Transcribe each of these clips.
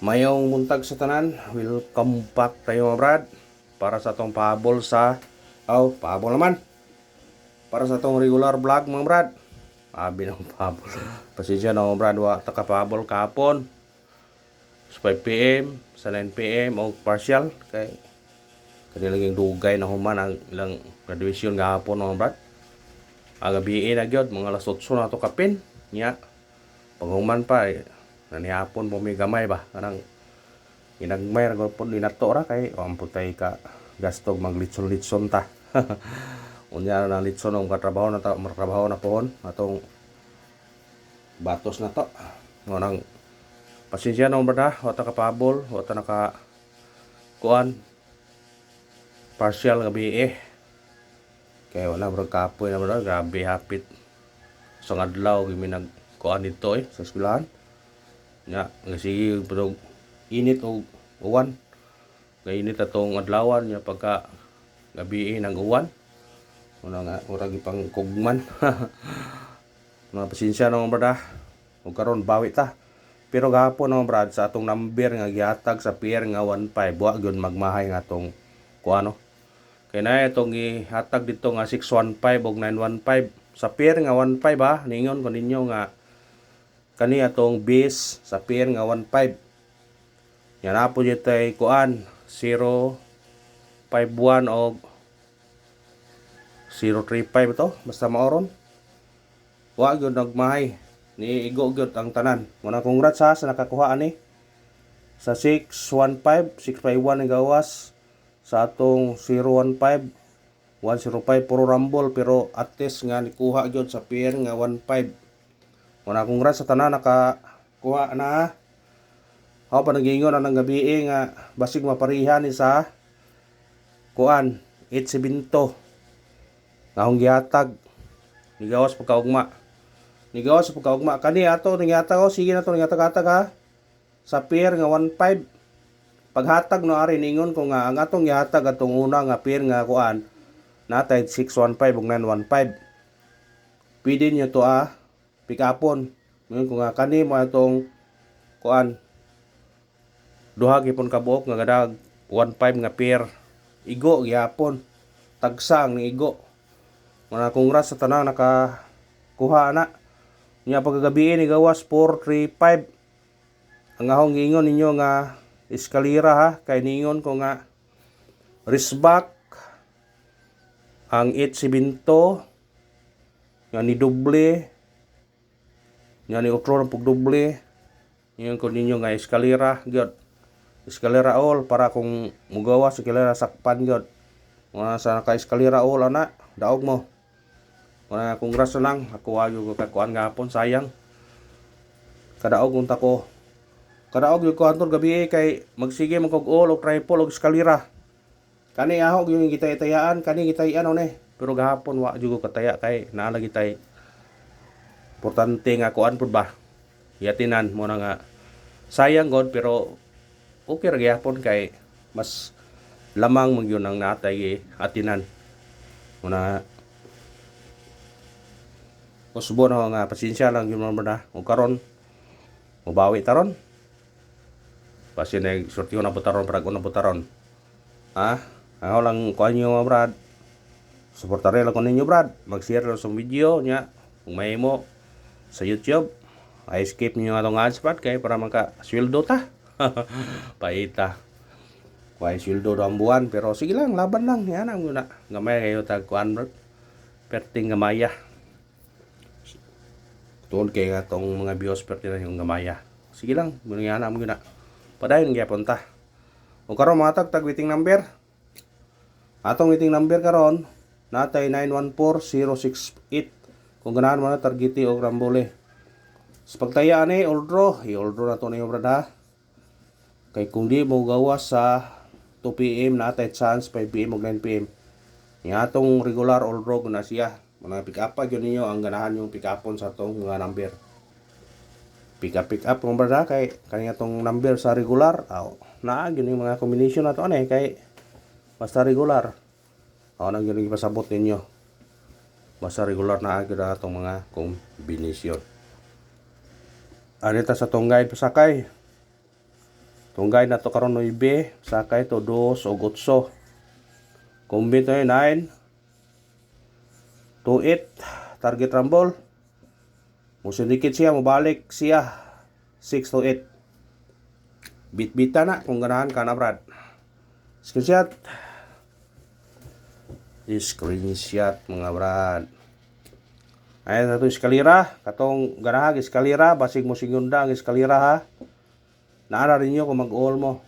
Mayong muntag sa tanan, welcome back tayo mga brad. Para sa tong pahabol sa pahabol naman. Para sa tong regular vlog mga brad. Abi ng pahabol. Pasensya na mga brad, wa ta kapahabol kahapon. Sa 5 PM, sa 9 PM o partial kay kanilang dugay na human ang ilang graduation gahapon mga brad. Agabi na gyud mga alas 8 na to kapin. Nya paghuman pa nanihapon po may gamay ba kanang inagmay ra gud pud dinato ra kay amputay ka gastog maglitson-litson ta. Unya na litson ang katrabaho na ta, trabaho na pohon atong batos na to. Nang pasensya na brada, wata kapabol, wata naka kuan partial gabi kay wala bro kapoy na bro, grabe hapit sa adlaw gimi nag kuan dito sa eskwelahan. Nya sige pero init o uwan. Kainit atong adlawan nya pagka gabi ng uwan. Una nga murag ipang kugman. Mga pasensya na mga brada. Ug karon bawi ta. Pero gahapon mga brad sa atong number nga gihatag sa pier nga 15 wa gyud magmahay nga atong kuano. Kay na itong gihatag dito nga 615 ug 915 sa pier nga 15 ba ningon ko ninyo nga kani atong base sa pier nga 15. Yan na po dito ay kuan 051 o 035 to basta maoron. Wa gyud nagmahay ni igo gyud ang tanan. Muna congrats sa nakakuha ani sa 615 651 ang gawas sa atong 015 105 puro rumble pero at least nga nikuha gyud sa pier nga 15. Muna congrats sa tanan nakakuha na. Ako pa nagingon ang gabi nga basig maparihan ni sa kuan 872 nga akong gihatag nigawas pagkaugma kani ato ninghatag sige na to ninghatag ha sa pier nga 15 paghatag no ari ningon ko nga ang atong gihatag atong una nga pier nga kuan natay 615 ug 915 pwede niyo to pick upon ningon ko nga kani mo atong kuan duha gipon ka buok nga gadag 15 nga pier igo gyapon tagsang ni igo. Mga congrats sa tanang nakakuha na nya paggabi ni gawas 435 ang ahong giingon ninyo nga eskalera ha kay ningon ko nga risback ang 872 nga ni doble nga ni utro ng pagdoble ningon ko ninyo nga eskalera gyud eskalera all para kung mugawas eskalera sakpan gyud mga sa naka-eskalera all ana daog mo. Mga congrats lang ako ayo ko kakuan gahapon sayang kadaog unta ko kadaog yung ko antor gabi kay magsige man kog all og triple og eskalera kani ahog yung gitay-tayaan kani gitayan ni pero gahapon wa jud ko kataya kay naa lagi tay importante nga kuan pud ba yatinan mo na nga sayang god pero okay ra gyapon kay mas lamang man gyud ang natay atinan muna usbo na nga pasensya lang yun mga na ug karon mubawi taron kasi nagsortiho na putaron para una putaron ako lang kuan nyo mga brad suportare lang ko ninyo brad mag-share lang sa video nya kung may mo sa YouTube ay skip nyo atong ads brad kay para maka sweldo ta paita why sweldo do ang buwan pero sige lang laban lang yan ang muna gamay kayo tag kuan brad perting gamaya tuon kay nga tong mga biosphere nila yung gamaya sige lang muna yan ang muna padayon gyapon ta o karon mga tag waiting number atong waiting number karon natay 914068 kung ganahan mo na targeti o rambole sa pagtaya ni all draw na to niyo brad ha kay kung di mo gawas sa 2 PM natay chance 5 PM ug 9 PM ni atong regular all draw na siya mga pick up yun ninyo ang ganahan yung pick upon sa atong mga number pick up mo brad kay kanya tong number sa regular naa gyud yung mga combination na to kay basta regular nang gyud ipasabot ninyo basta regular na gyud atong mga kombinasyon anita sa tong guide pasakay Tunggay na to karon 9, sakay to 2 o 8. Combine to 9 to 8 target rumble. Musindikit siya, mabalik siya 6 to 8. Bit-bita na kung ganahan ka na brad. Screenshot. Screenshot mga brad. Ayan na ito eskalira. Katong ganahag eskalira. Basig mo singunda ang eskalira ha. Naara rin nyo kung mag-all mo.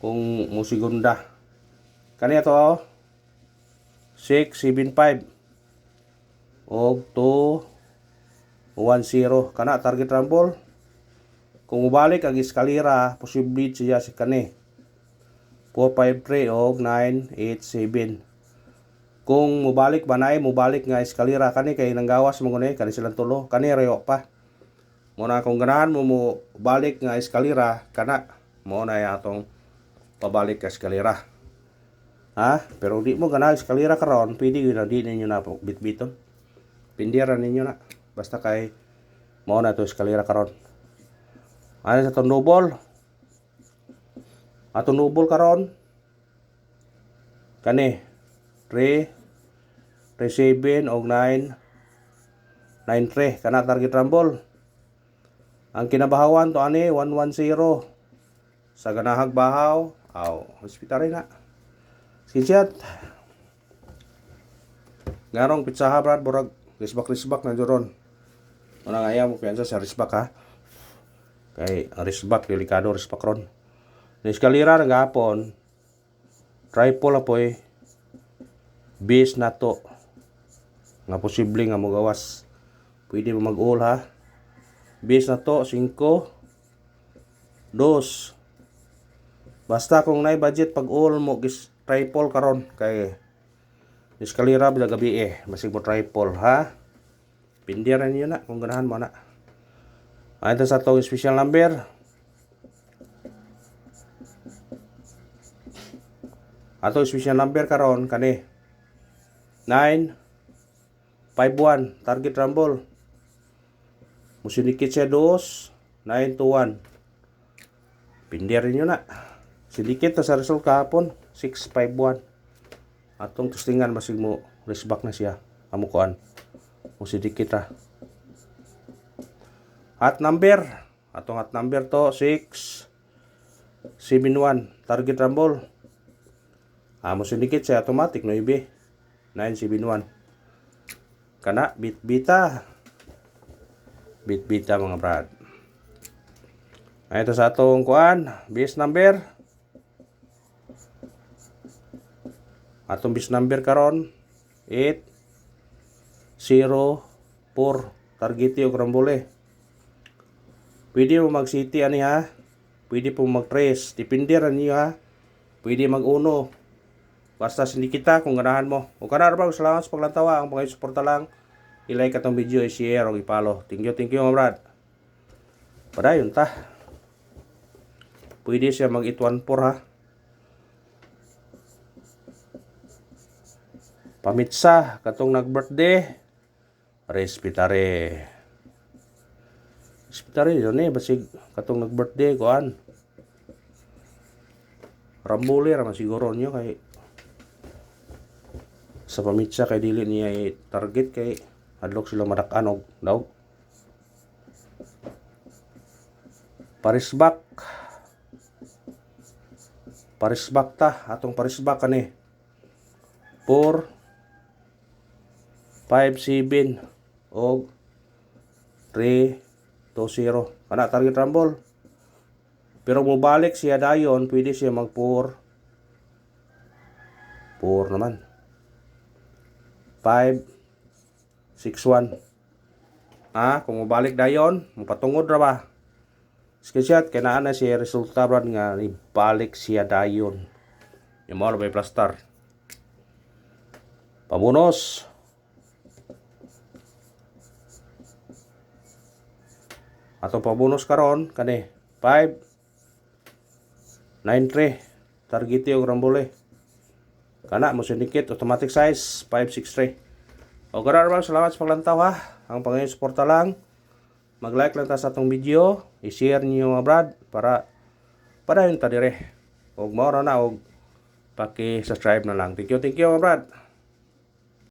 Kung mo segunda. Kaniya to 6, 7, 5 o 2, 1, 0. Kana target rumble. Kung mubalik ang eskalira, posible siya si kani 4, 5, 3 o 9, 8, 7. Kung mubalik banay, mubalik nga eskalira kani kay nanggawas mo gani kani silang tulo. Kani reyo pa. Muna kung ganahan mo balik nga eskalira, kana mo na atong pabalik ka eskalira. Ha? Pero di mo ganahan eskalira karon, pwede yun na di ninyo na bitbiton. Pindiran ninyo na. Basta kay mo na to eskalira karon. Ano sa tonubol? Ato nubol karon. Kani 3, 7 og 9, 9-3 kana target rumble. Ang kinabahawan to ani 110 sa ganahag bahaw. Hospital na. Screenshot. Garong pizza ha brad burag risbak na joron. Una nga mo piyansa sa risbak ha. Kay risbak delikado risbak ron. Ni eskalira nga gapon. Triple na po base na to. Nga posible nga magawas. Pwede mo mag-all ha. Base na to 5, 2. Basta kung nay budget pag all mo gis triple karon kay eskalira bila gabi masig mo triple ha. Pindiran niyo na kung ganahan mo na. Ito sa to special number. Ato special number karon kani 951 target rumble. Musindikit siya 2 9 to 1. Pindirin nyo na. Sindikit na sa result kahapon 651. Atong testingan masig mo resback na siya amukuan. Musindikit ra. Hot number. Atong hot number to 671 target rumble. Musindikit siya automatic 9 971. Kana bit-bita mga brad. Ito sa atong kuan base number. Atong base number karon 804 target yung rambole. Pwede mo mag city ani ha. Pwede po mag trace. Depende ra niyo ha. Pwede mag uno. Basta sindikita kung ganahan mo. O kana ra salamat sa paglantawa. Ang pangisuporta lang i-like atong video, i-share o i-follow. Thank you mga brad. Padayon ta. Pwede siya mag 814 ha. Pamitsa katong nag-birthday. Respetare yun basig katong nag-birthday kuan. Rambole ra man siguro nyo kay sa pamitsa kay dili niya target kay adlok sila madak-anog daw. Parisbak ta atong parisbak kani 4 5 7 og 3 2 0 kana target rumble. Pero mobalik siya dayon pwede siya mag 4 naman 5 6 1. Kung mabalik dayon mapatungod ra ba. Screenshot kay naa na siya resulta brad nga ibalik siya dayon. Yung mga may plaster. Pabunos. Atong pabunos karon kani 5 9-3 target yung rambole. Kana mo syndicate automatic size 563. O karon ba salamat sa paglantaw ha. Ang pangayon suporta lang. Mag-like lang ta sa atong video, i-share niyo mga brad para padayon ta dire. Og mao ra na og paki-subscribe na lang. Thank you, mga brad.